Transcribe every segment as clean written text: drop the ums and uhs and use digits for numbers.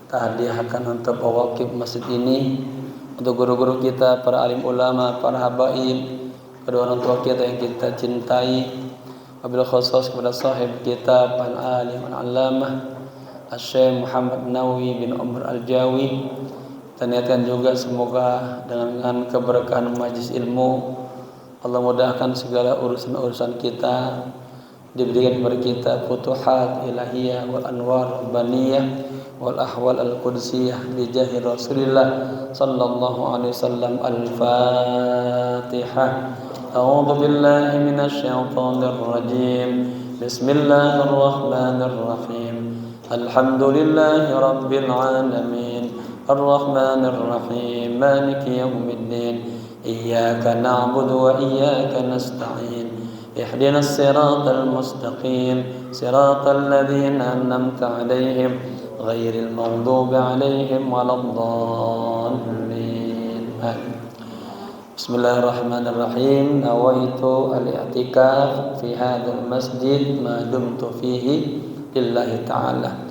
kita hadiahkan untuk pewakif masjid ini, untuk guru-guru kita, para alim ulama, para habaib, kedua orang tua kita yang kita cintai, wabil khusus kepada sahib kita Pan Alim Al-Allamah Syekh Muhammad Nawawi bin Umar Al-Jawi. Kita niatkan juga semoga dengan keberkahan majlis ilmu Allah mudahkan segala urusan-urusan kita, diberikan kepada kita futuhat ilahiyah wal anwar rabbaniyah wal ahwal al-qudsiyah bi jahi Rasulillah sallallahu alaihi wasallam. Al-Fatihah. A'udzu billahi minasy syaithanir rajim. Bismillahir rahim. Alhamdulillahi rabbil alamin. Ar-Rahmanir Rahim. Maliki yaumiddin. Iyyaka na'budu wa iyyaka nasta'in. Ihdinas siratal mustaqim. Siratal ladzina an'amta 'alaihim ghairil maghdubi 'alaihim waladdallin. Bismillahirrahmanirrahim. Nawaitu al-i'tikaf fi hadzal masjid ma dumtu fihi lillahi ta'ala.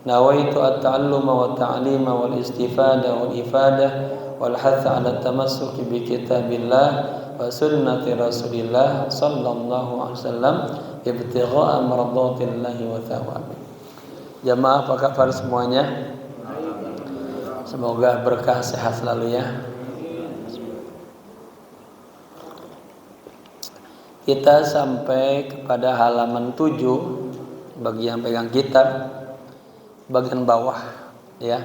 Nawaitu at-ta'alluma wa ta'lima wal istifada wal ifadah wal hath 'ala at-tamassuk bi kitabillah wa sunnati Rasulillah sallallahu alaihi wasallam ibtigha'a mardatillahi wa thawabi. Jamaah apa kabar semuanya? Semoga berkah sehat selalu ya. Kita sampai kepada halaman 7 bagi yang pegang kitab, bagian bawah ya.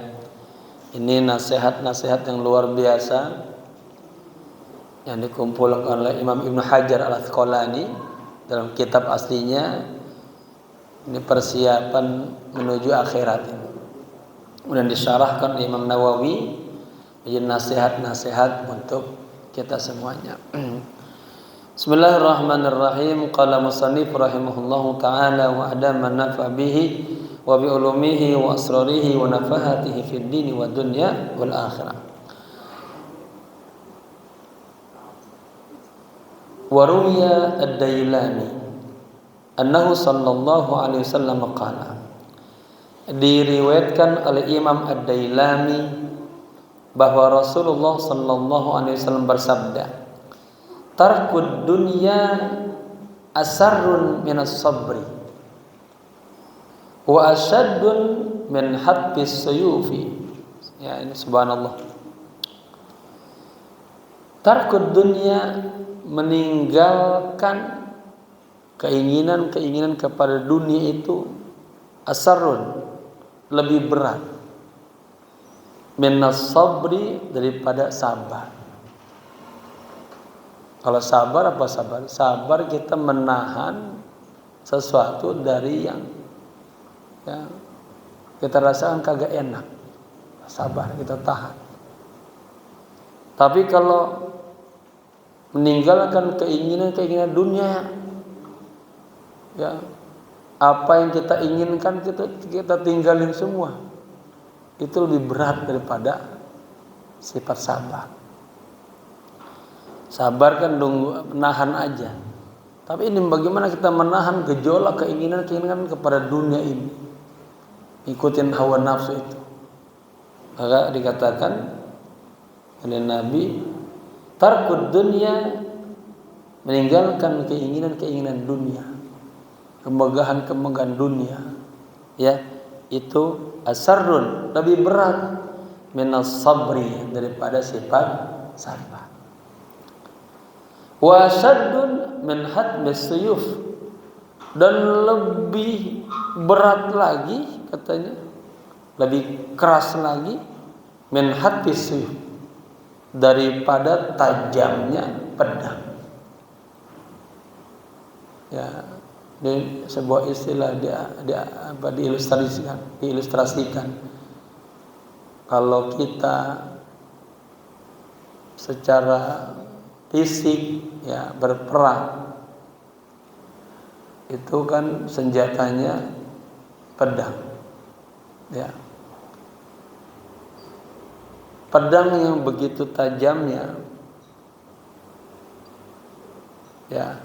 Ini nasihat-nasihat yang luar biasa yang dikumpulkan oleh Imam Ibnu Hajar Al-Asqalani dalam kitab aslinya. Ini persiapan menuju akhirat ini. Kemudian disyarahkan oleh Imam Nawawi menjadi nasihat-nasihat untuk kita semuanya. Bismillahirrahmanirrahim. Qala musannif rahimahullahu ta'ala wa adama nafa bihi wa bi ulumihi wa asrarihi wa nafahatihi fid dini wa dunya wal akhirah. Wa ruwiya ad-Dailami annahu sallallahu alaihi wasallam qala. Diriwayatkan oleh Imam Ad-Dailami bahwa Rasulullah sallallahu alaihi wasallam bersabda, tarkud dunya asarrun minas sabri wa asyaddun min hatbis suyufi. Ya, ini subhanallah. Tarkud dunya, meninggalkan keinginan-keinginan kepada dunia itu asarrun, lebih berat, minas sabri, daripada sabar. Kalau sabar apa sabar? Sabar kita menahan sesuatu dari yang ya, kita rasakan kagak enak. Sabar, kita tahan. Tapi kalau meninggalkan keinginan-keinginan dunia, ya, apa yang kita inginkan kita tinggalin semua. Itu lebih berat daripada sifat sabar. Sabar kan menahan aja. Tapi ini bagaimana kita menahan gejolak keinginan-keinginan kepada dunia ini, ikutin hawa nafsu itu. Maka dikatakan oleh Nabi, tarkud dunya, meninggalkan keinginan-keinginan dunia, kemegahan-kemegahan dunia, ya, itu asarrun, lebih berat, minas sabri, daripada sifat sabar. Wa asaddun min hadmis suyuf, dan lebih berat lagi, katanya, lebih keras lagi, min hadmis suyuf, daripada tajamnya pedang. Ya, ini sebuah istilah diilustrasikan. Kalau kita secara fisik ya berperang, itu kan senjatanya pedang, ya, pedang yang begitu tajamnya, ya,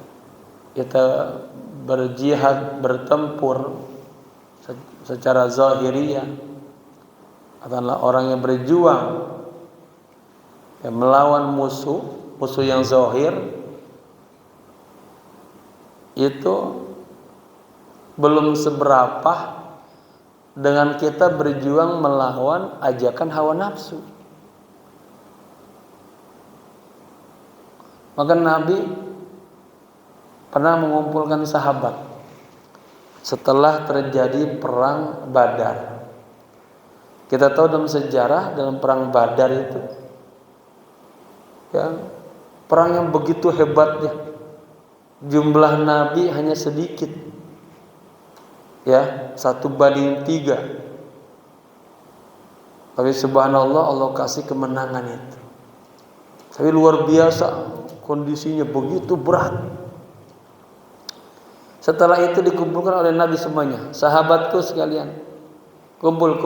kita berjihad, bertempur secara zahiriyah, adalah orang yang berjuang melawan musuh yang zahir, itu belum seberapa dengan kita berjuang melawan ajakan hawa nafsu. Maka Nabi pernah mengumpulkan sahabat setelah terjadi perang Badar. Kita tahu dalam sejarah, dalam perang Badar itu ya, perang yang begitu hebatnya, jumlah Nabi hanya sedikit, ya 1:3. Tapi subhanallah, Allah kasih kemenangan itu. Tapi luar biasa, kondisinya begitu berat. Setelah itu dikumpulkan oleh Nabi semuanya, sahabatku sekalian, kumpul.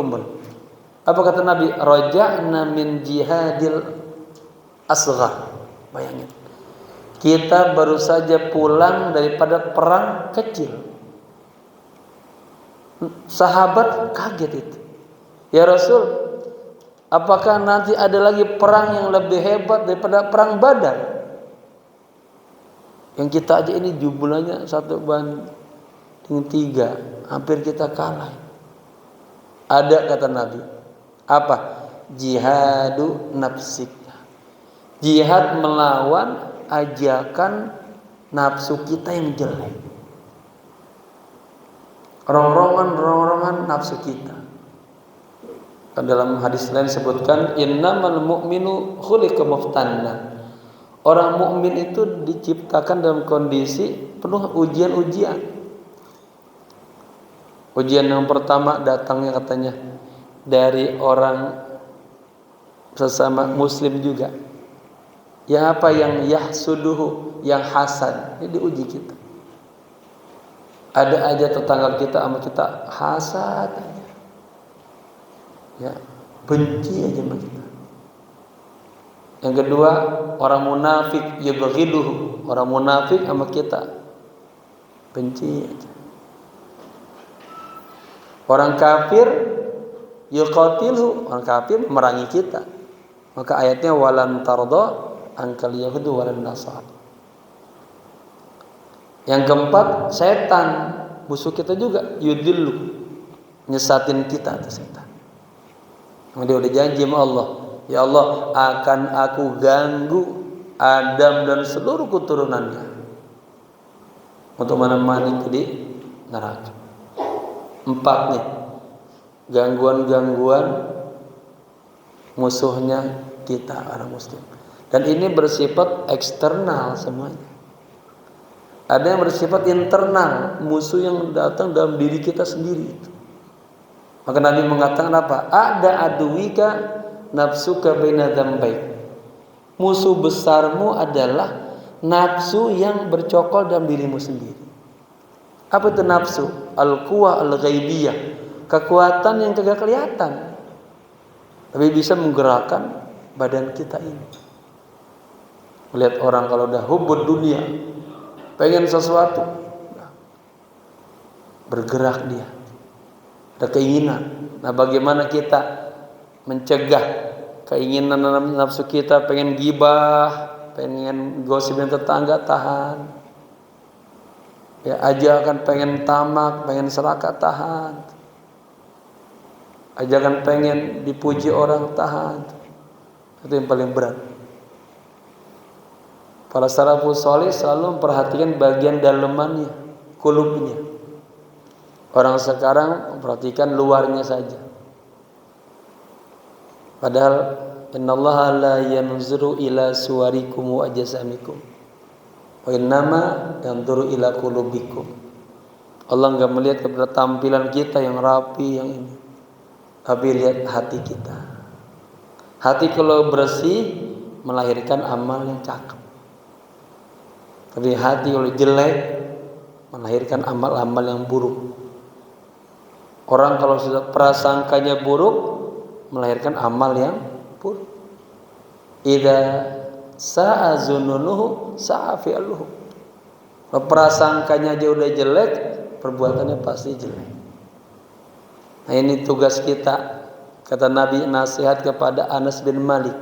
Apa kata Nabi? Raja'na min jihadil asghar. Bayangin, kita baru saja pulang daripada perang kecil. Sahabat kaget itu. Ya Rasul, apakah nanti ada lagi perang yang lebih hebat daripada perang Badar? Yang kita aja ini jumlahnya 1:3, hampir kita kalah. Ada kata Nabi, apa? Jihadu nafsik. Jihad melawan ajakan nafsu kita yang jelek. Rongrongan nafsu kita. Dalam hadis lain disebutkan innamal mu'minu khuliqa muftanna. Orang mukmin itu diciptakan dalam kondisi penuh ujian-ujian. Ujian yang pertama datangnya katanya dari orang sesama muslim juga. Yang apa? Yang yahsuduhu, yang hasad. Ini diuji kita. Ada aja tetangga kita sama kita hasad aja. Ya, benci aja sama kita. Yang kedua, orang munafik yubghiduhu. Orang munafik sama kita benci aja. Orang kafir yuqatilhu. Orang kafir memerangi kita. Maka ayatnya walan tarda ankal yahudu walan nasara. Yang keempat, setan, musuh kita juga, yudillu, nyesatin kita itu setan. Dia udah janji sama Allah, ya Allah akan aku ganggu Adam dan seluruh keturunannya untuk menemani di neraka. 4 nih, gangguan-gangguan musuhnya kita orang muslim. Dan ini bersifat eksternal semuanya. Ada yang bersifat internal, musuh yang datang dalam diri kita sendiri. Maka Nabi mengatakan apa? Ada aduwika nafsuka baina dzambaik. Musuh besarmu adalah nafsu yang bercokol dalam dirimu sendiri. Apa itu nafsu? Al-quwa al-ghaibiyah. Kekuatan yang tidak kelihatan, tapi bisa menggerakkan badan kita ini. Melihat orang kalau udah hubbud dunia, pengen sesuatu, bergerak dia, ada keinginan. Nah, bagaimana kita mencegah keinginan nafsu kita? Pengen gibah, pengen gosipin tetangga, tahan. Ya, ajakan pengen tamak, pengen serakah, tahan. Ajakan pengen dipuji orang, tahan. Itu yang paling berat. Para salafus salih selalu memperhatikan bagian dalemannya, kulubnya. Orang sekarang memperhatikan luarnya saja. Padahal innallaha la yanzuru ila suwarikum wa ajsamikum, wa innama yanzuru ila qulubikum. Allah enggak melihat kepada tampilan kita yang rapi yang ini, tapi lihat hati kita. Hati kalau bersih melahirkan amal yang cakep. Tapi hati kalau jelek melahirkan amal-amal yang buruk. Orang kalau sudah prasangkanya buruk melahirkan amal yang buruk. Idza sa'a zununuhu sa'a fi'luhu. Kalau prasangkanya aja udah jelek, perbuatannya pasti jelek. Nah, ini tugas kita Kata Nabi nasihat kepada Anas bin Malik,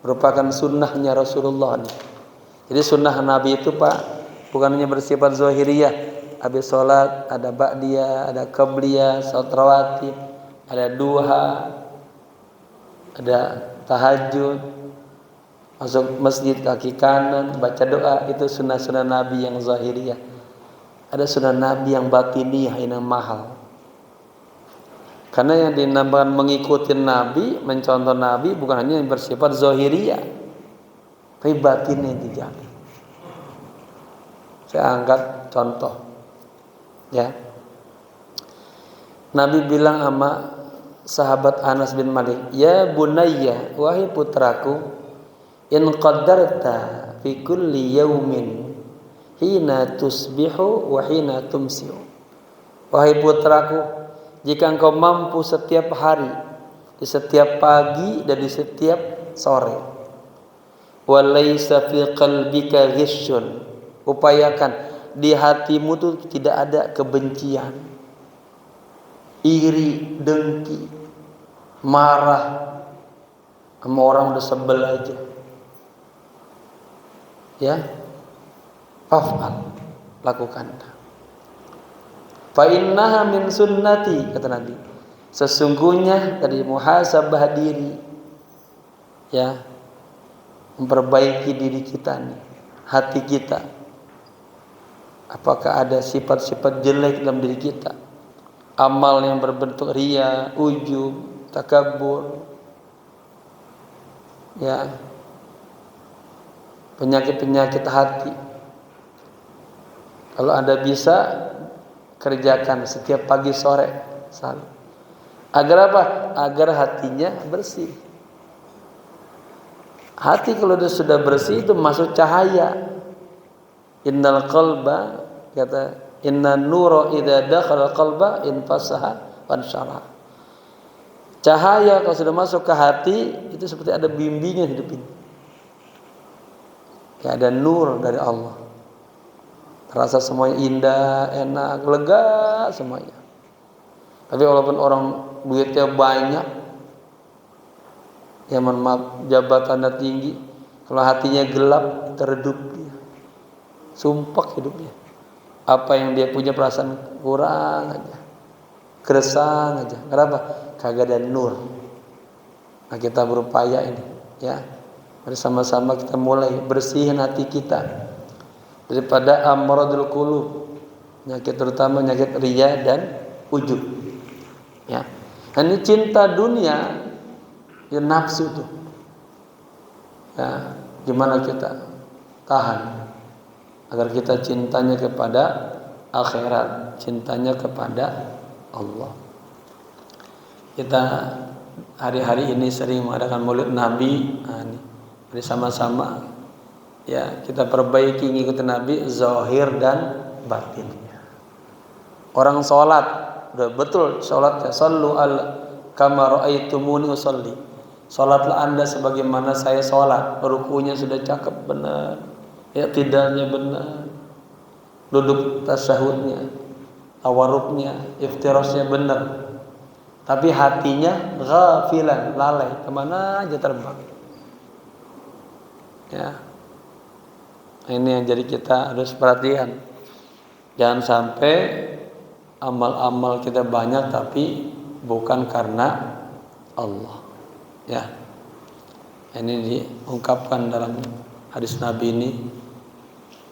merupakan sunnahnya Rasulullah nih. Jadi sunnah Nabi itu Pak bukan hanya bersifat zahiriyah. Habis sholat ada ba'diyah, ada qabliyah, sholat rawatib, ada duha, ada tahajud, masuk masjid kaki kanan, baca doa, itu sunnah-sunnah Nabi yang zahiriyah. Ada sunnah Nabi yang batiniyah yang mahal. Karena yang dinamakan mengikuti Nabi, mencontoh Nabi bukan hanya yang bersifat zahiriyah, tapi batinnya dijaga. Saya angkat contoh, ya. Nabi bilang sama sahabat Anas bin Malik, ya bunayya, wahai putraku, in qaddarta fi kulli yaumin hina tusbihu wa hina tumsiu. Wahai putraku, jika engkau mampu setiap hari, di setiap pagi dan di setiap sore, walaysa fi qalbika ghishun, upayakan di hatimu tuh tidak ada kebencian, iri, dengki, marah sama orang udah sebel aja, ya, faf'al, lakukan. Fa innaha min sunnati, kata Nabi, sesungguhnya dari muhasabah diri, ya, memperbaiki diri kita nih, hati kita, apakah ada sifat-sifat jelek dalam diri kita, amal yang berbentuk riya, ujub, takabur, ya, penyakit-penyakit hati. Kalau Anda bisa kerjakan setiap pagi sore selalu. Agar apa? Agar hatinya bersih. Hati kalau sudah bersih itu masuk cahaya. Innal qalba, kata inna nura idza dakhala qalba infasaha wansyara. Cahaya kalau sudah masuk ke hati itu seperti ada bimbingan hidup ini. Ya, ada nur dari Allah. Rasa semuanya indah, enak, lega semuanya. Tapi walaupun orang duitnya banyak, ya mohon maaf, jabatannya tinggi, kalau hatinya gelap, teredup dia, sumpek hidupnya. Apa yang dia punya perasaan kurang aja, gersang aja. Kenapa? Kagak ada nur. Nah, kita berupaya ini, ya, bersama-sama kita mulai bersihin hati kita daripada amradul qulub, penyakit terutama penyakit riya dan ujub, ya. Ini cinta dunia, ya, nafsu tuh, ya, gimana kita tahan agar kita cintanya kepada akhirat, cintanya kepada Allah. Kita hari-hari ini sering mengadakan maulid Nabi, nah, ini bersama-sama, ya, kita perbaiki ngikutin Nabi zahir dan batinnya. Orang sholat udah betul sholatnya, sallu al kama raaitumuni usolli, sholatlah anda sebagaimana saya sholat. Rukunya sudah cakep benar, ya, tidaknya benar, duduk tasyahudnya, tawarruknya, iftirasnya benar, tapi hatinya ghafilan, lalai, kemana aja terbang, ya. Ini yang jadi kita harus perhatian. Jangan sampai amal-amal kita banyak tapi bukan karena Allah, ya. Ini diungkapkan dalam hadis Nabi ini.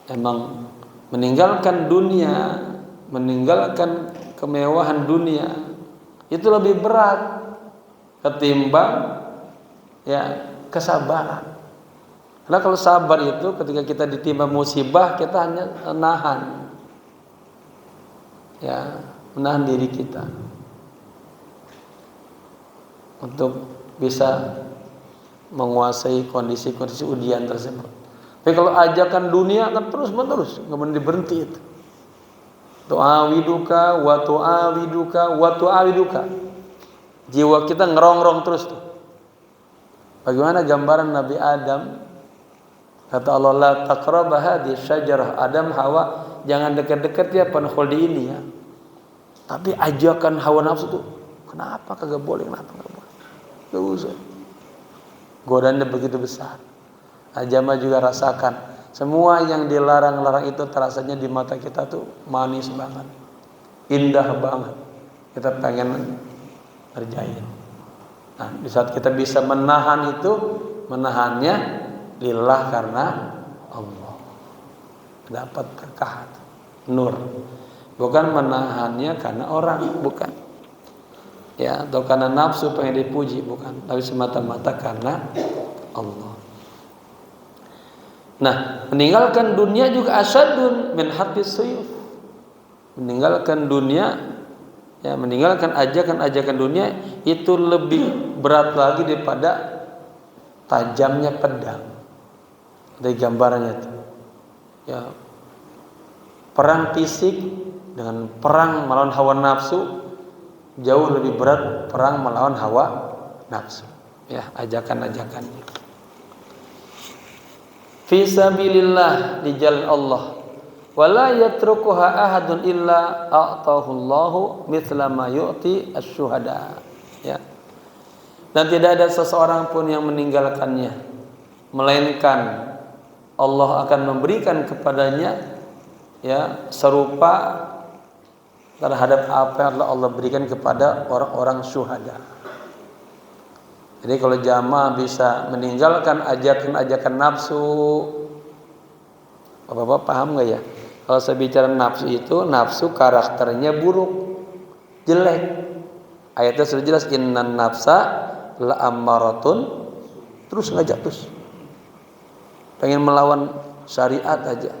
Emang meninggalkan dunia, meninggalkan kemewahan dunia itu lebih berat ketimbang, ya, kesabaran. Karena kalau sabar itu ketika kita ditimpa musibah, kita hanya menahan, ya, menahan diri kita untuk bisa menguasai kondisi-kondisi ujian tersebut. Tapi kalau ajakan dunia akan terus menerus, nggak boleh berhenti itu. Tu'awiduka wa tu'awiduka wa tu'awiduka. Jiwa kita ngerongrong terus tuh. Bagaimana gambaran Nabi Adam? Kata Allah, la taqraba hadhihi syajarah. Adam, Hawa, jangan dekat-dekat ya pankhuldi ini, ya. Tapi ajakan hawa nafsu tuh Kenapa kagak boleh? Kenapa kagak boleh? Gak usah. Godaannya begitu besar. Jamaah juga rasakan. Semua yang dilarang-larang itu terasanya di mata kita tuh manis banget. Indah banget. Kita pengen ngerjain. Nah, di saat kita bisa menahan itu, menahannya lillah karena Allah. Dapat berkah, nur. Bukan menahannya karena orang, bukan. Ya, atau karena nafsu pengen dipuji, bukan. Tapi semata-mata karena Allah. Nah, meninggalkan dunia juga asyadun min haqqis suyuf. Meninggalkan dunia, ya, meninggalkan ajakan-ajakan dunia itu lebih berat lagi daripada tajamnya pedang. Dari gambarannya itu. Ya, perang fisik dengan perang melawan hawa nafsu jauh lebih berat perang melawan hawa nafsu. Ya, ajakan-ajakannya. Fi sabilillah, di jalan Allah. Wala yatrukuha ahadun illa a'tahu Allahu mithla ma yu'ti asy-syuhada. Ya. Dan tidak ada seseorang pun yang meninggalkannya melainkan Allah akan memberikan kepadanya, ya, serupa terhadap apa yang Allah berikan kepada orang-orang syuhada. Jadi kalau jamaah bisa meninggalkan ajakan-ajakan nafsu, Bapak paham nggak ya? Kalau saya bicara nafsu itu, nafsu karakternya buruk, jelek. Ayatnya sudah jelas, innan nafsa la ammaratun, terus ngajak terus. Pengen melawan syariat aja,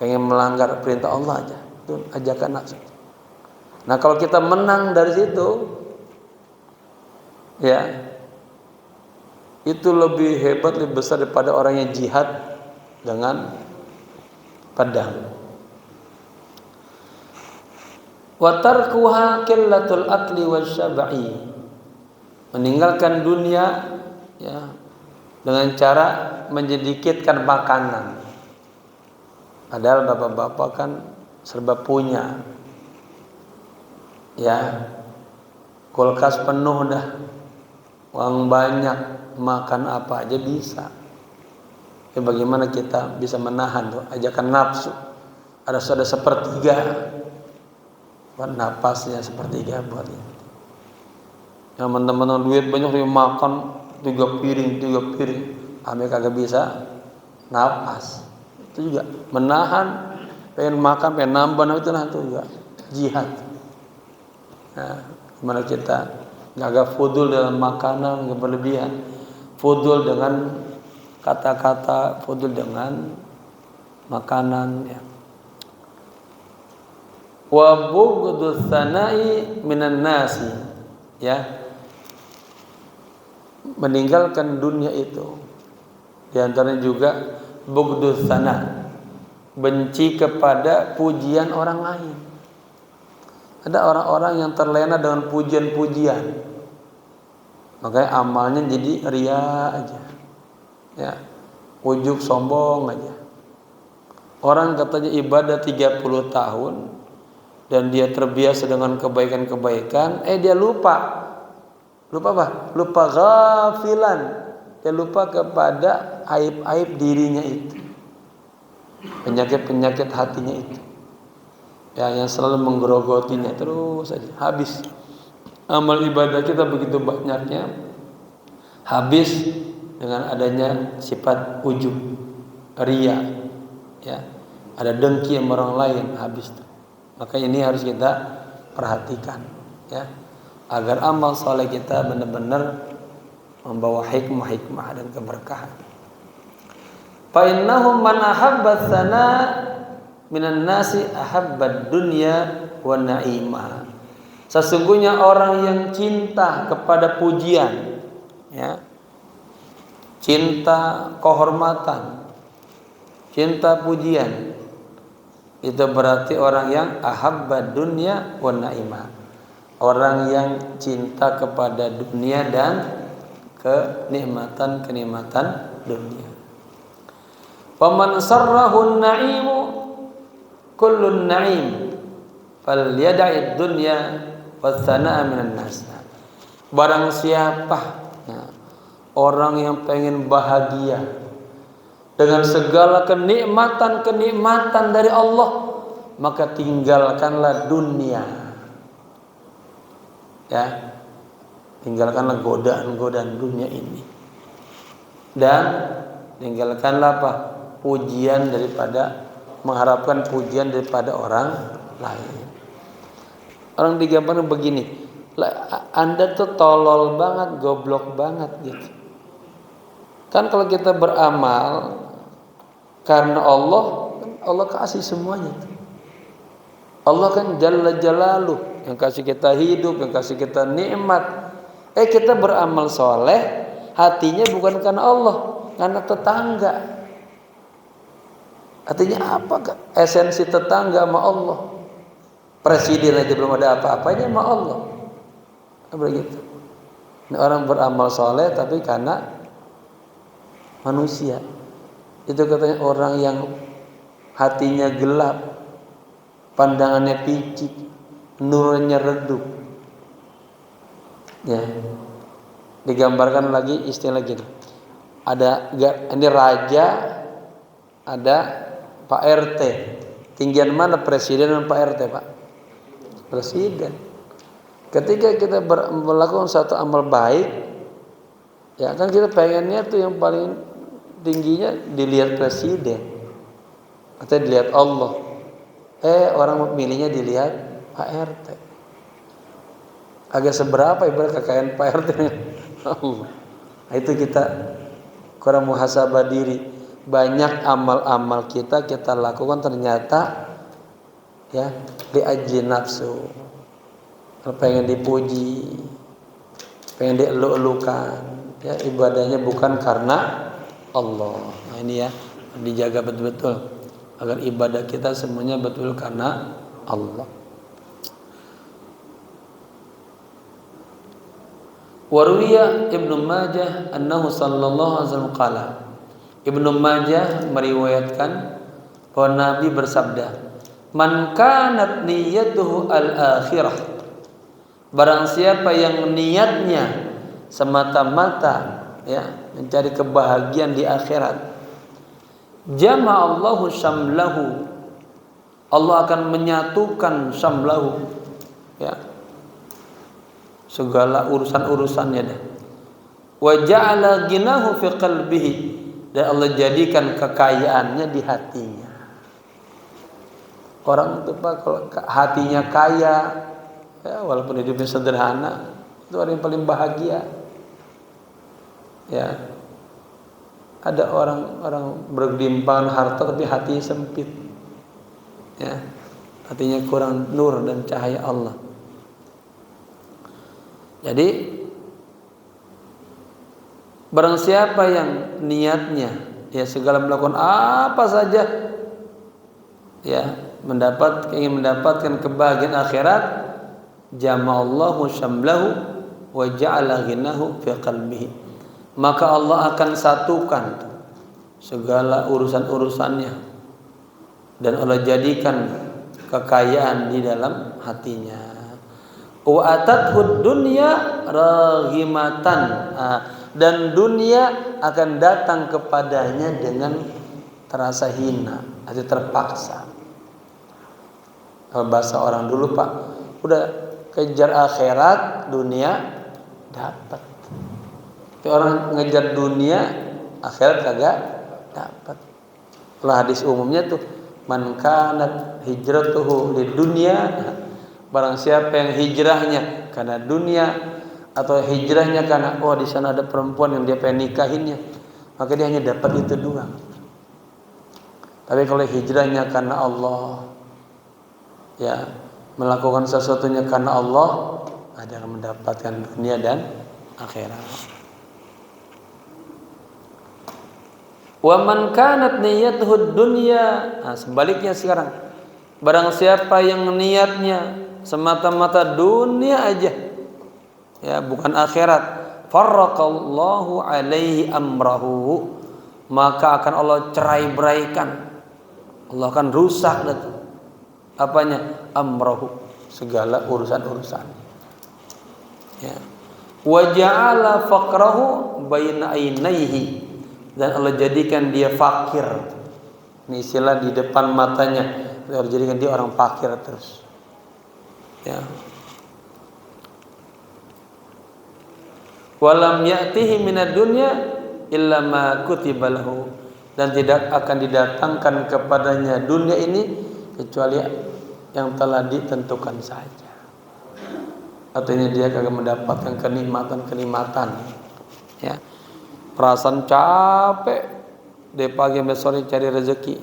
pengen melanggar perintah Allah aja, itu ajakan nafsu. Nah, kalau kita menang dari situ, ya, itu lebih hebat, lebih besar daripada orang yang jihad dengan pedang. Wa tarkuha qillatul akli wasyabai. Meninggalkan dunia, ya, dengan cara menyedikitkan makanan. Padahal bapak-bapak kan serba punya. Ya, kulkas penuh dah, uang banyak, makan apa aja bisa. Ya, bagaimana kita bisa menahan tuh ajakan nafsu? Ada sepertiga buat napasnya, sepertiga buat ini. Yang teman-teman duit banyak dia makan 3 piring, ame kagak bisa napas. Itu juga menahan, pengen makan, pengen nambah, itu juga jihad. Nah, gimana kita agak fudul dalam makanan, nggak berlebihan, fudul dengan kata-kata, fudul dengan makanan, ya. Wa bughdus sana'i minan nasi, ya, meninggalkan dunia itu. Di antaranya juga bughdus sana, benci kepada pujian orang lain. Ada orang-orang yang terlena dengan pujian-pujian, makanya amalnya jadi ria aja, ya, ujub sombong aja. Orang katanya ibadah 30 tahun dan dia terbiasa dengan kebaikan-kebaikan, dia lupa apa? Lupa ghafilan. Dia lupa kepada aib-aib dirinya itu, penyakit-penyakit hatinya itu, ya, yang selalu menggerogotinya terus saja. Habis amal ibadah kita begitu banyaknya, habis dengan adanya sifat ujub, ria, ya, ada dengki sama orang lain, habis. Maka ini harus kita perhatikan, ya, agar amal soleh kita benar-benar membawa hikmah dan keberkahan. Fa innahum man ahabba tsana minan nasi ahabbad dunya wa na'imah. Sesungguhnya orang yang cinta kepada pujian, ya, cinta kehormatan, cinta pujian, itu berarti orang yang ahabbad dunya wa na'imah. Orang yang cinta kepada dunia dan kenikmatan dunia. Faman sarrahu an-na'imu kullun na'im falyad'i ad-dunya wasana'a minan nas. Barang siapa orang yang pengen bahagia dengan segala kenikmatan dari Allah, maka tinggalkanlah dunia. Ya. Tinggalkanlah godaan-godaan dunia ini. Dan tinggalkanlah apa? Pujian daripada mengharapkan pujian daripada orang lain. Orang digambarkan begini, Anda tuh tolol banget, goblok banget gitu. Kan kalau kita beramal karena Allah, kan Allah kasih semuanya. Allah kan Jalla Jalaluh yang kasih kita hidup, yang kasih kita nikmat. Kita beramal soleh, hatinya bukan karena Allah, karena tetangga. Artinya apa? Esensi tetangga sama Allah. Presiden aja belum ada apa-apanya sama Allah. Begitu. Ini orang beramal soleh tapi karena manusia. Itu katanya orang yang hatinya gelap, pandangannya picik, nurnya redup. Ya. Digambarkan lagi istilah gini. Ini raja, ada Pak RT. Tinggian mana presiden dan Pak RT, Pak? Presiden. Ketika kita melakukan satu amal baik, ya kan kita pengennya tuh yang paling tingginya dilihat presiden atau dilihat Allah. Orang milihnya dilihat Pak RT. Agak seberapa ibarat kekayaan Pak RT. Nah, itu kita kurang muhasabah diri. Banyak amal-amal kita lakukan ternyata ya diajli nafsu. Pengen dipuji, pengen dielu-elukan, ya ibadahnya bukan karena Allah. Nah ini ya dijaga betul-betul agar ibadah kita semuanya betul karena Allah. Warwiya Ibnu Majah annahu sallallahu alaihi wasallam qala. Ibnu Majah meriwayatkan bahwa Nabi bersabda, "Man kanat niyyatuhu al-akhirah." Barang siapa yang niatnya semata-mata ya mencari kebahagiaan di akhirat, jama'allahu syamlahu. Allah akan menyatukan syamlahu ya segala urusan-urusannya dah. Wa ja'ala ginahu fi qalbihi, dan Allah jadikan kekayaannya di hatinya. Orang itu Pak kalau hatinya kaya, ya walaupun hidupnya sederhana, itu orang yang paling bahagia. Ya. Ada orang bergelimpangan harta tapi hatinya sempit. Ya. Hatinya kurang nur dan cahaya Allah. Jadi barang siapa yang niatnya ya segala melakukan apa saja ya ingin mendapatkan kebahagiaan akhirat, jama'allahu syamlahu wa ja'ala ghinahu fi qalbihi, maka Allah akan satukan segala urusan-urusannya dan Allah jadikan kekayaan di dalam hatinya. Wa atathud dunya raghimatan, dan dunia akan datang kepadanya dengan terasa hina atau terpaksa. Kalau bahasa orang dulu Pak, udah kejar akhirat, dunia dapat. Tapi orang ngejar dunia, akhirat kagak dapat. Kalau hadis umumnya tuh, man kanat hijratuhu lid dunya, barang siapa yang hijrahnya karena dunia atau hijrahnya karena di sana ada perempuan yang dia pengen nikahinnya, maka dia hanya dapat itu doang. Tapi kalau hijrahnya karena Allah, ya melakukan sesuatunya karena Allah, dia akan mendapatkan dunia dan akhirat. Wa man kanat niyyatuhu dunya, sebaliknya sekarang, barang siapa yang niatnya semata-mata dunia aja, ya bukan akhirat, farraqallahu alaihi amrahu, maka akan Allah cerai-beraikan, Allah akan rusak apanya? Amrahu, segala urusan-urusan. Ya. Wa ja'ala faqrahu baina ainaihi, dan Allah jadikan dia fakir. Ini istilah di depan matanya. Allah jadikan dia orang fakir terus. Ya. Walam ya'tihi minad dunya illa ma kutiba lahu, dan tidak akan didatangkan kepadanya dunia ini kecuali yang telah ditentukan saja. Artinya dia kagak mendapatkan kenikmatan, ya. Perasaan capek dari pagi sampai sore cari rezeki,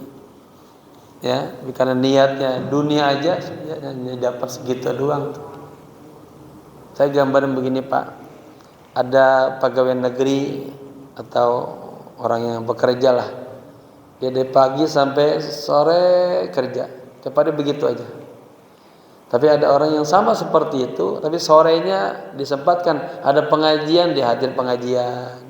ya, karena niatnya dunia aja, ya, dapat segitu doang. Saya gambarin begini Pak, ada pegawai negeri atau orang yang bekerja lah, dia dari pagi sampai sore kerja, cepat begitu aja. Tapi ada orang yang sama seperti itu, tapi sorenya disempatkan ada pengajian, dia hadir pengajian.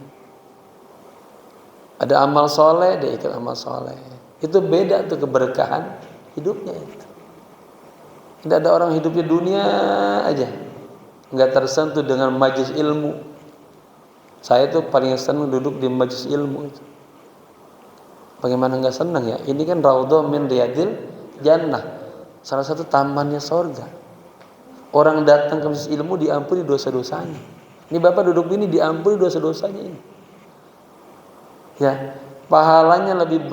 Ada amal soleh, dia ikut amal soleh. Itu beda tuh keberkahan hidupnya itu. Tidak ada orang hidupnya dunia aja, nggak tersentuh dengan majelis ilmu. Saya tuh paling senang duduk di majelis ilmu itu. Bagaimana nggak senang ya? Ini kan raudhah min riyadil jannah. Salah satu tamannya sorga. Orang datang ke majelis ilmu diampuni dosa-dosanya. Ini Bapak duduk ini diampuni dosa-dosanya ini. Ya, pahalanya lebih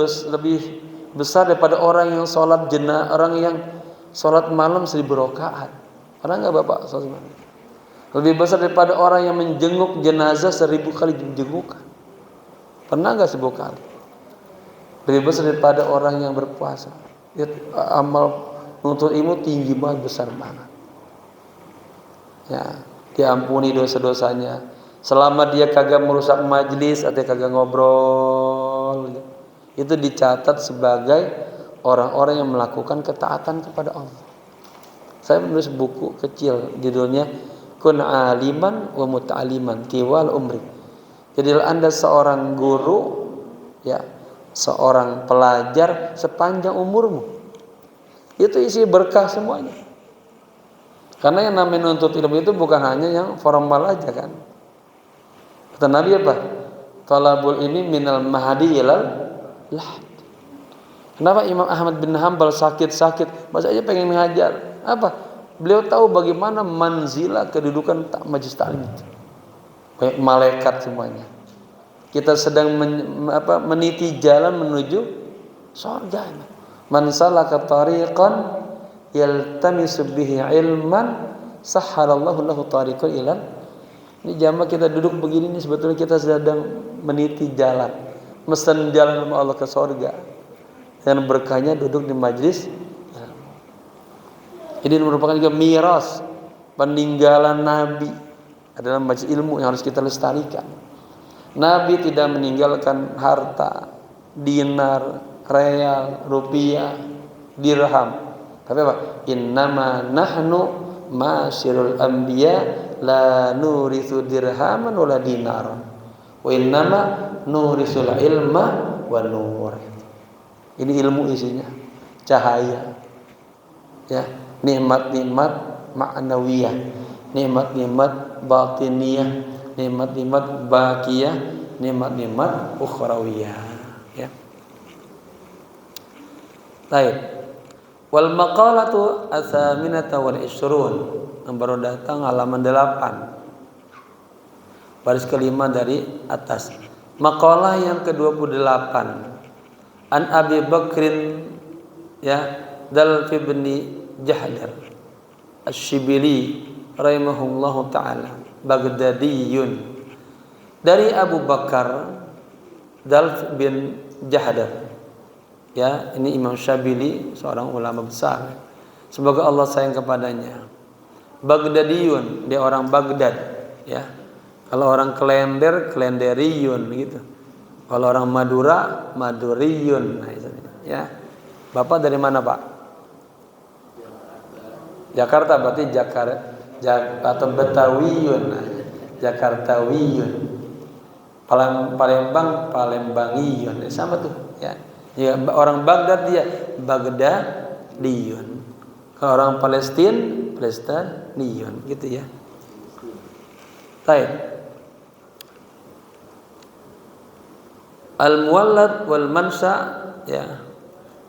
besar daripada orang yang sholat orang yang sholat malam 1000 rakaat. Pernah nggak Bapak sholat malam? Lebih besar daripada orang yang menjenguk jenazah 1000 kali jengukan. Pernah nggak 1000 kali? Lebih besar daripada orang yang berpuasa. Lihat amal menuntut ilmu tinggi banget, besar banget. Ya, diampuni dosa-dosanya. Selama dia kagak merusak majelis atau kagak ngobrol, itu dicatat sebagai orang-orang yang melakukan ketaatan kepada Allah. Saya menulis buku kecil judulnya Kun aliman wa muta'aliman tiwal umri. Jadilah Anda seorang guru, ya, seorang pelajar sepanjang umurmu. Itu isi berkah semuanya. Karena yang namanya nuntut ilmu itu bukan hanya yang formal aja kan. Kata Nabi apa? Talabul ini minal mahdi ilal lahd. Kenapa Imam Ahmad bin Hanbal sakit-sakit masa aja pengen mengajar? Apa? Beliau tahu bagaimana manzilah kedudukan majelis taklim itu. Kayak malaikat semuanya. Kita sedang meniti jalan menuju surga. Man salaka tariqan yaltamisu bihi ilman sahhalallahu lahu tariqan ilal. Ini jamaah kita duduk begini nih, sebetulnya kita sedang meniti jalan, mesen jalan sama Allah ke surga. Dan berkahnya duduk di majlis. Ini merupakan juga miras peninggalan Nabi, adalah majlis ilmu yang harus kita lestarikan. Nabi tidak meninggalkan harta, dinar, real, rupiah, dirham. Tapi apa? Innama nahnu masyirul anbiya la nurithu dirhaman wala dinaran. Wa innama nurisul ilma wa nur. Ini ilmu isinya, cahaya. Ya, nikmat-nikmat ma'nawiyah, nikmat-nikmat batiniyah, nikmat-nikmat baqiyah, nikmat-nikmat ukhrawiyah, ya. Baik. Wal maqalatu atsaminata wal ishrun, yang baru datang halaman 8. Baris kelima dari atas. Maqalah yang ke-28. An Abi Bakrin, ya, Dalfi bin Jahdar Asy-Syibili rahimahullahu taala, Baghdadiyun. Dari Abu Bakar Dalf bin Jahdar. Ya, ini Imam Syabili, seorang ulama besar. Semoga Allah sayang kepadanya. Baghdadiyun, dia orang Baghdad, ya. Kalau orang Klender, Klenderiyun gitu. Kalau orang Madura, Maduriyun. Nah, ya. Bapak dari mana, Pak? Jakarta, berarti atau Betawiyun. Nah, Jakartawiyun. Palembang, Palembangiyun. Sama tuh, ya. Ya, orang Baghdad dia Baghdadiyun. Kalau orang Palestina, Palestiniyun, gitu ya. Baik. Al-muwallad wal mansha, ya.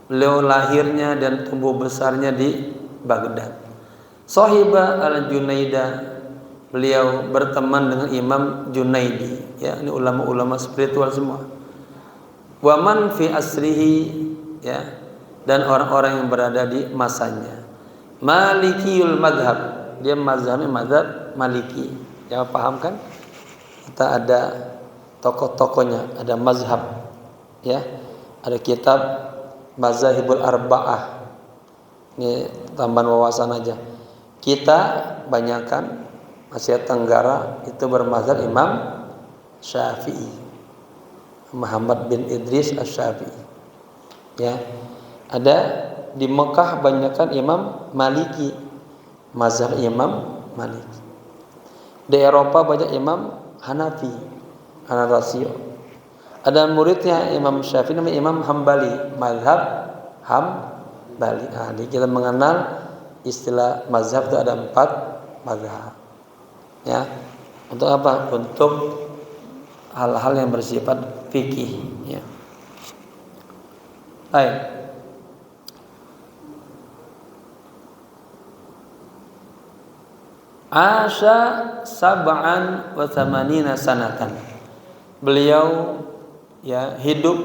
Beliau lahirnya dan tumbuh besarnya di Baghdad. Sahiba al-Junaida, beliau berteman dengan Imam Junaidi, ya, ini ulama-ulama spiritual semua. Wa man fi asrihi, ya, dan orang-orang yang berada di masanya. Malikiyul madhab, dia mazhabnya mazhab Maliki. Ya, paham kan? Kita ada tokoh-tokohnya, ada mazhab, ya. Ada kitab Mazahibul Arba'ah. Ini tambahan wawasan aja. Kita banyakkan Asia Tenggara itu bermazhab Imam Syafi'i, Muhammad bin Idris Asy-Syafi'i. Ya. Ada di Mekah banyakkan Imam Maliki, mazhab Imam Maliki. Di Eropa banyak Imam Hanafi, Hanafasio. Ada muridnya Imam Syafi'i namanya Imam Hambali, mazhab Hambali. Nah, jadi kita mengenal istilah mazhab itu ada 4 mazhab. Ya. Untuk apa? Untuk hal-hal yang bersifat fikih, ya. Baik. Asya sab'an wa thamanina sanatan. Beliau, ya, hidup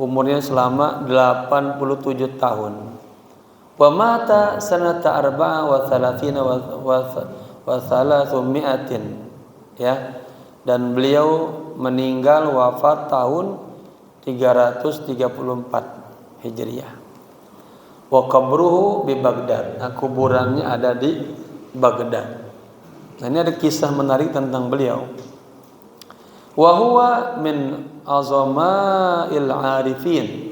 umurnya selama 87 tahun. Wa mata sanata arba'a wa thalathina wa thalathumi'atin, ya. Dan beliau meninggal wafat tahun 334 Hijriah. Wa qabruhu bi Baghdad. Nah, kuburannya ada di Baghdad. Nah, ini ada kisah menarik tentang beliau. Wa huwa min azama'il arifin.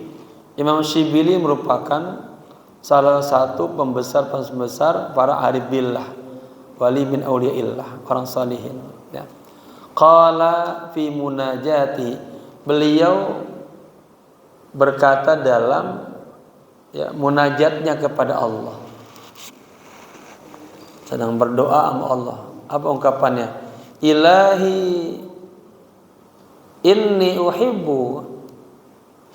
Imam Syibili merupakan salah satu pembesar para arif billah, wali min auliyaillah, orang salihin, ya. Qala fi munajati, beliau berkata dalam, ya, munajatnya kepada Allah, sedang berdoa sama Allah. Apa ungkapannya? Ilahi inni uhibbu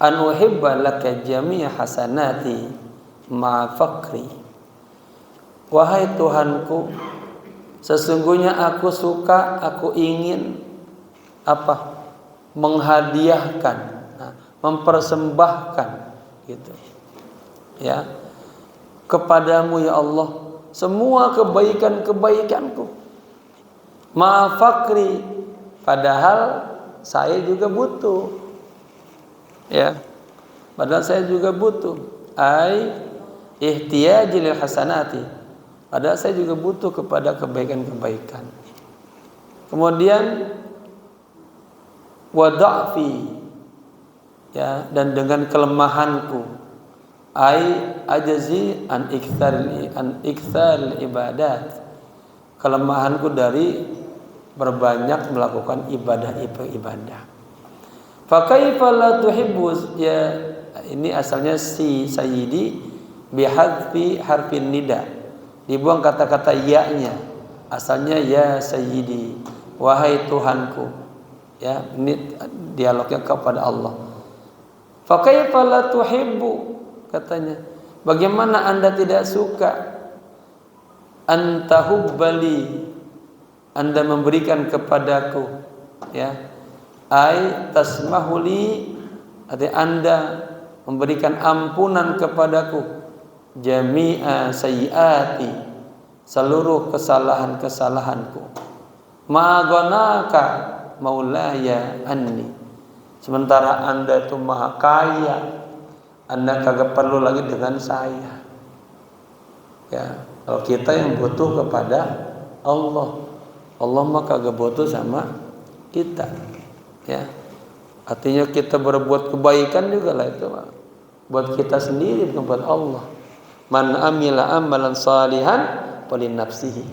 an uhibba laka jami'a hasanati ma fakri. Wahai Tuhanku, sesungguhnya aku suka, aku ingin apa? Menghadiahkan, mempersembahkan, gitu, ya, kepadamu ya Allah semua kebaikan-kebaikanku. Ma fakri, padahal saya juga butuh, ya, padahal saya juga butuh. Ai ihtiyaji lil hasanati, padahal saya juga butuh kepada kebaikan-kebaikan. Kemudian wada'fi, ya, dan dengan kelemahanku. Ai ajazi an iktsar ibadat, kelemahanku dari berbanyak melakukan ibadah. Fa kaifa la tuhibbu, ya, ini asalnya si sayyidi bihadfi harfin nida, dibuang kata-kata ya-nya, asalnya ya sayyidi, wahai Tuhanku, ya. Ini dialognya kepada Allah. Fa kaifa la tuhibbu, katanya, bagaimana Anda tidak suka antahubbali, Anda memberikan kepadaku, ya, ai tasmahuli, artinya Anda memberikan ampunan kepadaku, jami'a sayyiati, seluruh kesalahan-kesalahanku, ma'aghanaka maulaya anni, sementara Anda itu maha kaya, Anda kagak perlu lagi dengan saya. Ya, kalau kita yang butuh kepada Allah, Allah mah kagak butuh sama kita, ya. Artinya kita berbuat kebaikan juga lah itu buat kita sendiri, bukan buat Allah. Man amila amalan salihan falin nafsihi,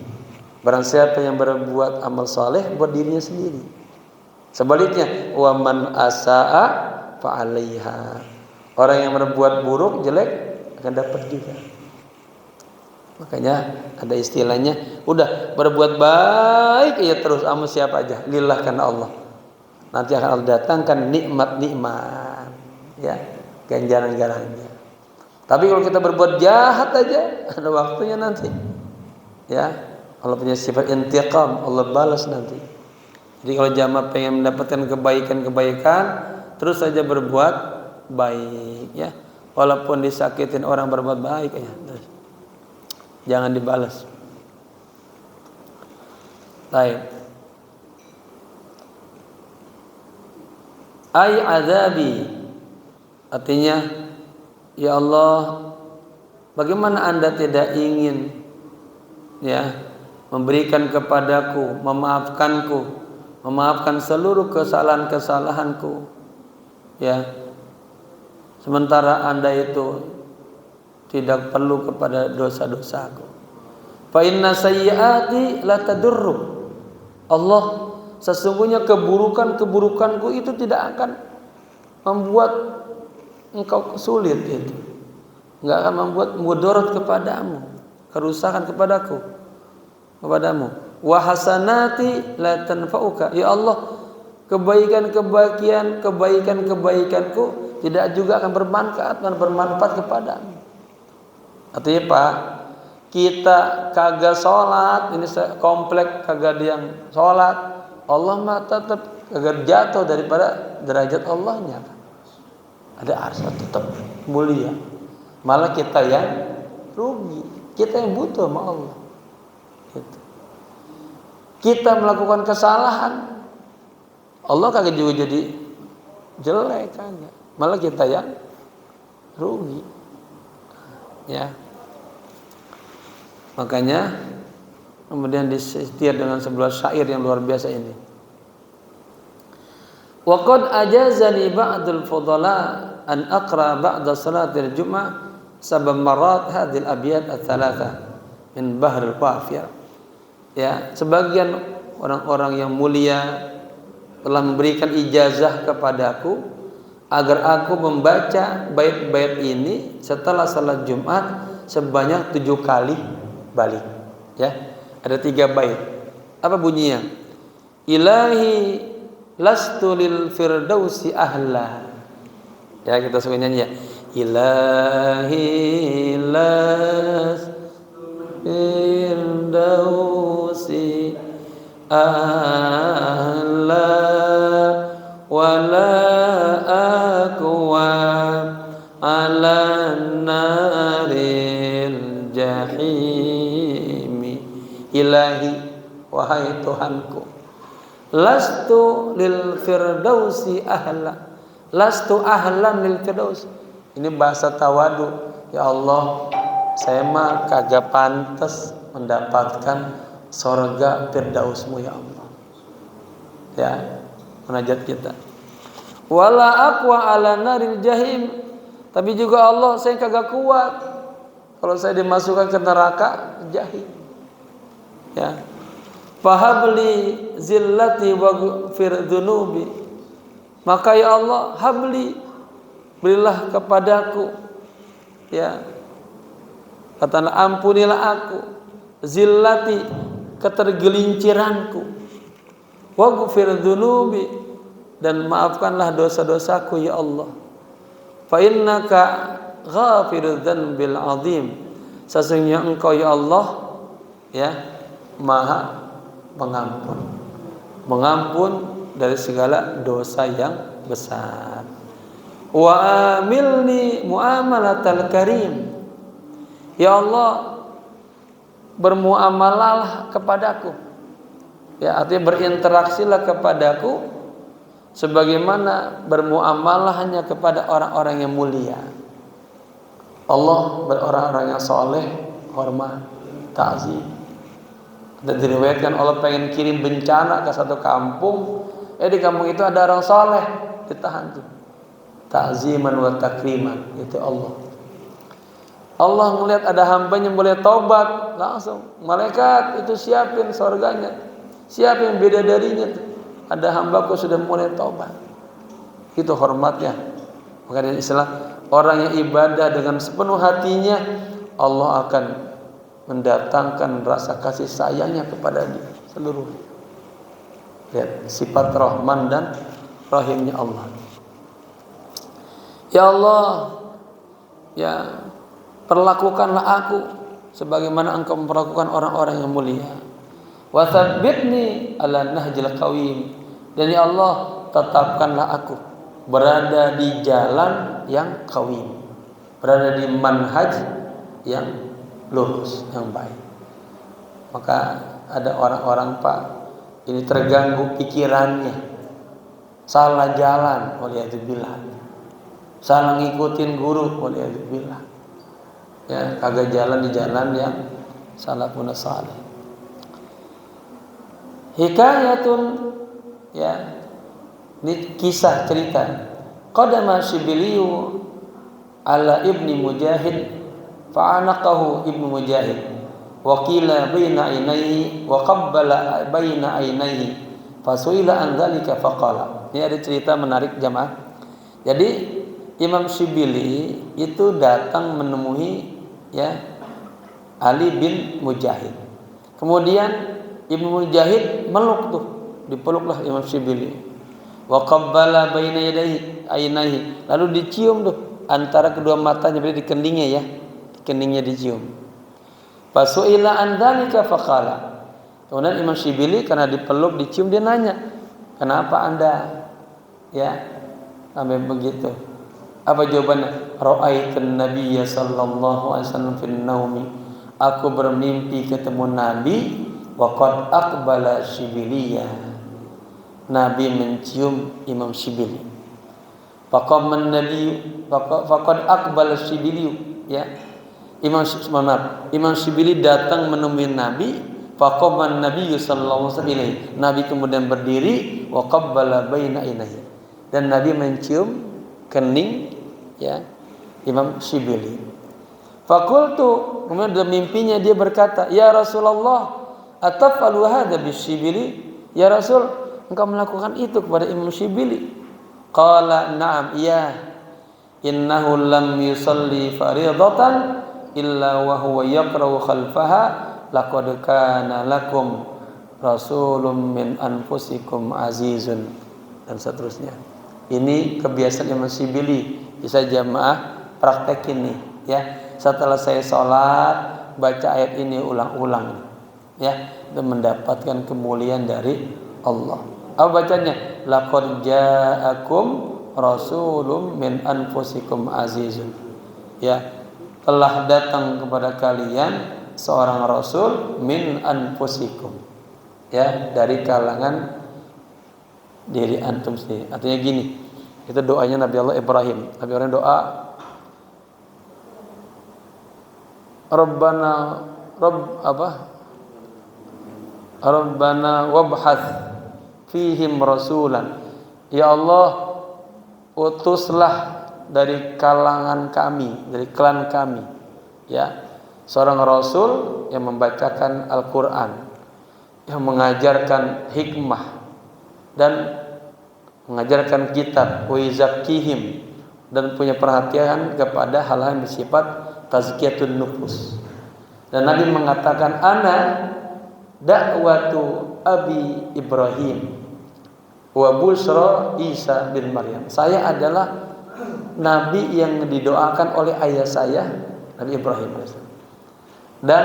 barang siapa yang berbuat amal saleh buat dirinya sendiri. Sebaliknya, wa man asaa fa alaiha, orang yang berbuat buruk jelek akan dapat juga. Makanya ada istilahnya, udah berbuat baik ya terus sama siapa aja, lillah karena Allah. Nanti akan Allah datangkan nikmat-nikmat, ya, ganjaran-ganjarannya. Tapi kalau kita berbuat jahat aja, ada waktunya nanti. Ya, Allah punya sifat intiqam, Allah balas nanti. Jadi kalau jamaah pengen mendapatkan kebaikan-kebaikan, terus saja berbuat baik, ya. Walaupun disakitin orang berbuat baik ya, terus. Jangan dibalas. Baik. Ay azabi, artinya ya Allah, bagaimana Anda tidak ingin ya memberikan kepadaku, memaafkan seluruh kesalahan-kesalahanku, ya, sementara Anda itu tidak perlu kepada dosa-dosaku. Fa inna sayyiati la tadurru. Allah, sesungguhnya keburukanku itu tidak akan membuat engkau sulit itu. Enggak akan membuat mudarat kepadamu, kerusakan kepadamu. Wa hasanati la tanfa'uka. Ya Allah, kebaikanku tidak juga akan bermanfaat kepadamu. Artinya Pak, kita kagak sholat, ini komplek kagak ada yang sholat, Allah mah tetap kagak jatuh daripada derajat Allahnya. Ada arsy tetap mulia. Malah kita yang rugi, kita yang butuh sama Allah. Gitu. Kita melakukan kesalahan, Allah kagak juga jadi jelek kagak. Malah kita yang rugi. Ya. Makanya kemudian disetir dengan sebuah syair yang luar biasa ini. Wa qad ajazani ba'dul fudala an aqra ba'da salatil jum'ah sabab marat hadhil abyat ats-tsalatsa min bahril qafiyah. Ya, sebagian orang-orang yang mulia telah memberikan ijazah kepadaku agar aku membaca bait-bait ini setelah salat Jumat sebanyak 7 kali balik. Ya, ada 3 bait. Apa bunyinya? Ilahi lastu lil firdausi ahla. Ya, kita suka nyanyi ya. Ilahi lastu firdausi ahla wala aqwa ala naril jahimi. Ilahi, wahai Tuhanku, lastu lil firdausi ahla, lastu ahlan lil firdaus. Ini bahasa tawadu. Ya Allah, saya mah kagak pantas mendapatkan surga firdausmu ya Allah. Ya, munajat kita. Wala aqwa ala naril jahim. Tapi juga Allah, saya kagak kuat kalau saya dimasukkan ke neraka jahim. Ya. Fahabli zillati waghfir dzunubi. Maka ya Allah, habli, berilah kepadaku, ya, katakanlah ampunilah aku, zillati, ketergelinciranku, waghfir dzunubi, dan maafkanlah dosa-dosaku ya Allah. Fa innaka ghafirudz dzanbil azim. Sesungguhnya Engkau ya Allah, ya, Maha mengampun dari segala dosa yang besar. Wa amilni muamalatal karim. Ya Allah, bermuamalah kepadaku. Ya, artinya berinteraksilah kepadaku sebagaimana bermuamalah hanya kepada orang-orang yang mulia. Allah berorang-orang yang soleh, hormat, ta'zim. Dan diriwayatkan Allah pengen kirim bencana ke satu kampung, di kampung itu ada orang soleh, ditahan tuh. Ta'ziman wa takriman, itu Allah. Allah melihat ada hambanya yang boleh taubat, langsung malaikat itu siapin surganya, siapin bidadarinya tuh. Ada hambaku sudah mulai taubat. Itu hormatnya. Maka dari istilah orang yang ibadah dengan sepenuh hatinya, Allah akan mendatangkan rasa kasih sayangnya kepada dia seluruhnya. Lihat sifat Rahman dan Rahimnya Allah. Ya Allah, ya perlakukanlah aku sebagaimana Engkau memperlakukan orang-orang yang mulia. Wa tsabbitni 'ala nahjil qawim. Dan ya Allah, tetapkanlah aku berada di jalan yang qawim, berada di manhaj yang lurus, yang baik. Maka ada orang-orang Pak, ini terganggu pikirannya, salah jalan, waliyadzubillah, salah ngikutin guru, waliyadzubillah, ya kagak jalan di jalan yang salafun salih. Hikayatun, ya ini kisah cerita. Qadama Syibiliyu ala ibni Mujahid fa'anaqahu ibnu Mujahid wa qila baina ainaihi wa qabbala baina ainaihi fasuila an dzalika faqala. Ini ada cerita menarik jamaah. Jadi Imam Syibili itu datang menemui ya Ali bin Mujahid. Kemudian Ibnu Mujahid meluk tuh, dipeluklah Imam Syibili. Wa qabbala baina yadayhi ainaihi, lalu dicium tuh antara kedua matanya, berarti di keningnya ya. Keningnya dicium. Fasuila an dzalika faqala. Kemudian Imam Syibili karena dipeluk, dicium, dia nanya, "Kenapa Anda ya sampai begitu?" Apa jawabannya? Ra'aitun nabiyya sallallahu alaihi wasallam fin naumi. Aku bermimpi ketemu Nabi wa qad aqbala Syibiliya. Nabi mencium Imam Syibili. Faqaman Nabi faqad aqbala Syibiliyu, ya. Imam Syibili datang menemui Nabi, faqaman Nabi sallallahu alaihi wasallam. Nabi kemudian berdiri wa qabbala baina ainaihi. Dan Nabi mencium kening ya Imam Syibili. Faqultu, kemudian dalam mimpinya dia berkata, "Ya Rasulullah, ataf'alu hadza bisyibili?" Ya Rasul, engkau melakukan itu kepada Imam Syibili? Qala na'am, iya. Innahu lam yusalli fariidatan illa wa huwa yaqra'u khalfaha laqad kana lakum rasulun min anfusikum azizun, dan seterusnya. Ini kebiasaan Imam Syibili. Bisa jamaah praktekin nih ya. Setelah saya sholat baca ayat ini ulang-ulang ya, dan mendapatkan kemuliaan dari Allah. Apa bacanya? Laqad ja'akum rasulun min anfusikum azizun. Ya, telah datang kepada kalian seorang rasul min anfusikum. Ya, dari kalangan diri antum sendiri. Artinya gini, itu doanya Nabi Allah Ibrahim. Nabi Ibrahim doa, Rabbana wab'ats fihim rasulan. Ya Allah, utuslah dari kalangan kami, dari klan kami, ya, seorang rasul yang membacakan Al-Qur'an, yang mengajarkan hikmah dan mengajarkan kitab, wa yuzakkihim, dan punya perhatian kepada hal-hal yang bersifat tazkiyatun nufus. Dan Nabi mengatakan, ana da'watu Abi Ibrahim wa busra Isa bin Maryam. Saya adalah Nabi yang didoakan oleh ayah saya, Nabi Ibrahim, dan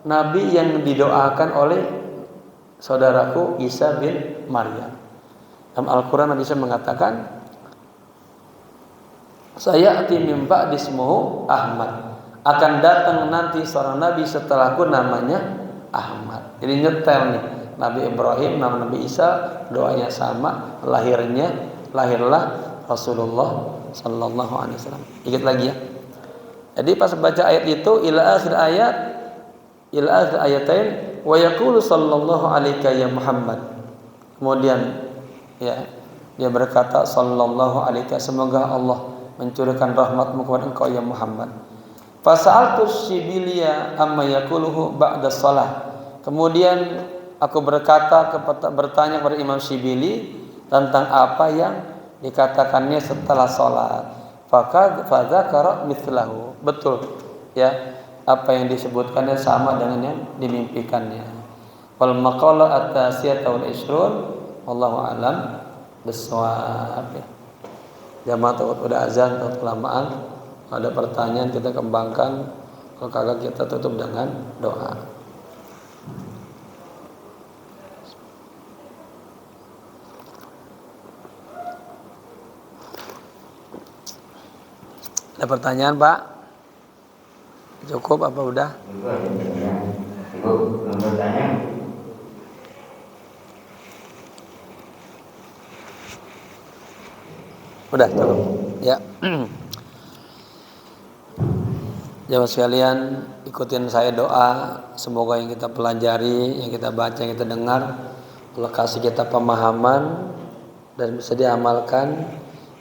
Nabi yang didoakan oleh saudaraku Isa bin Maryam. Dalam Al-Quran Nabi Isa mengatakan, saya ati min ba'di ismuhu Ahmad. Akan datang nanti seorang Nabi setelahku namanya Ahmad. Jadi nyetel nih, Nabi Ibrahim, nama Nabi Isa, doanya sama, lahirlah Rasulullah sallallahu alaihi wasallam. Ingat lagi ya. Jadi pas baca ayat itu ila akhir ayatain wa yaqulu sallallahu alaika ya Muhammad. Kemudian ya, dia berkata sallallahu alaika, semoga Allah mencurahkan rahmatmu kepada engkau ya Muhammad. Fasa'altu Syibiliya amma yaquluhu ba'da shalah. Kemudian aku bertanya kepada Imam Syibili tentang apa yang dikatakannya setelah salat. Fadzakara mithlahu. Betul ya. apa yang disebutkannya sama dengan yang dimimpikannya. Wal maqala at-tasiyah wal 20 wallahu a'lam bissawab. Jamaah udah azan atau kelamaan. Ada pertanyaan kita kembangkan, kalau kagak kita tutup dengan doa. Ada pertanyaan, Pak? Cukup apa udah? Cukup, belum bertanya. Udah, cukup. Ya. Jamaah sekalian, ikutin saya doa. Semoga yang kita pelajari, yang kita baca, yang kita dengar, Allah kasih kita pemahaman dan bisa diamalkan.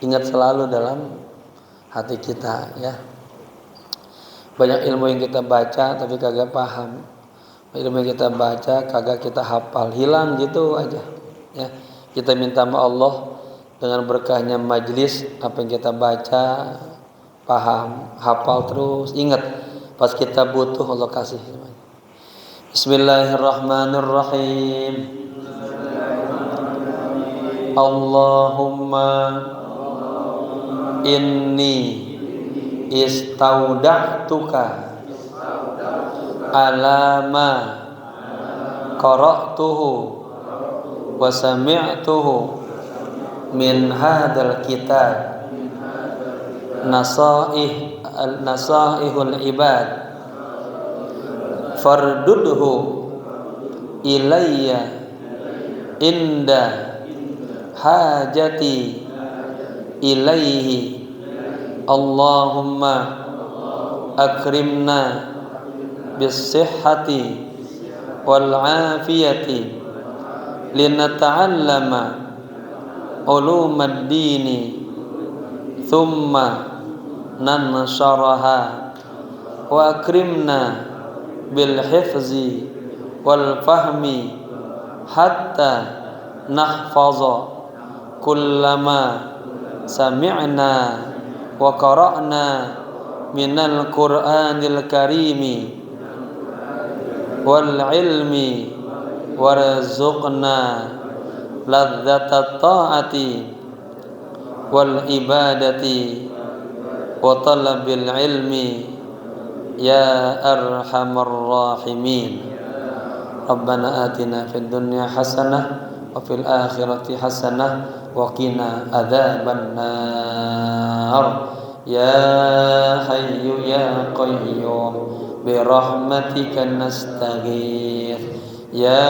Ingat selalu dalam hati kita, ya. Banyak ilmu yang kita baca tapi kagak paham. Ilmu yang kita baca kagak kita hafal, hilang gitu aja. Ya, kita minta sama Allah dengan berkahnya majlis, apa yang kita baca paham, hafal terus, ingat pas kita butuh Allah kasih. Bismillahirrahmanirrahim. Allahumma inni istauda'tuka alama qara'tuhu wa sami'tuhu min hadzal kitab nasaihul ibad fardudhu ilayya inda hajati ilaihi Allahumma akrimna bis-sihhati wal afiyati linata'allama ulumad dini thumma nansharaha wa akrimna bil hifzi wal fahmi hatta nahfaza kullama sami'na wa qara'na minal qur'anil karimi wal ilmi warzuqna ladzatat ta'ati wal ibadati wa talabil ilmi ya arhamar rahimin. Rabbana atina fid dunya hasanah wa fil akhirati hasanah wa qina adzaban nar. Ya hayyu ya qayyum bi rahmatika nastaghith. Ya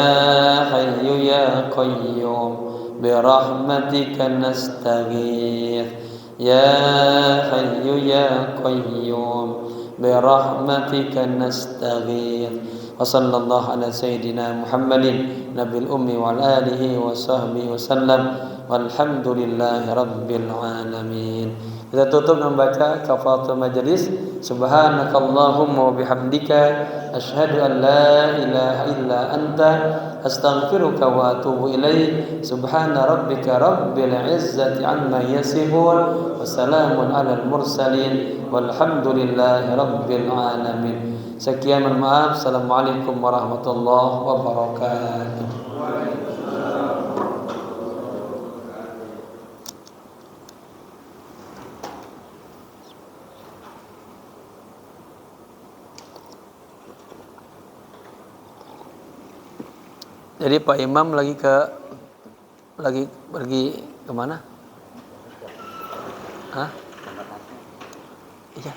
hayyu ya qayyum bi rahmatika nastaghith. Ya hayyu ya qayyum bi rahmatika nastaghith. Wa sallallahu ala sayyidina Muhammadin nabil ummi wal alihi wa sahbihi wasallam walhamdulillahi rabbil alamin. Kita tutup membaca kafaratul majelis. Subhanakallahumma wa bihamdika asyhadu an la ilaha illa anta astaghfiruka wa atubu ilaik. Subhana rabbika rabbil izzati amma yasifun wa salamun alal mursalin walhamdulillahi rabbil alamin. Sekian, mohon maaf. Assalamualaikum warahmatullahi wabarakatuh. Jadi Pak Imam lagi pergi kemana? Hah? Iya.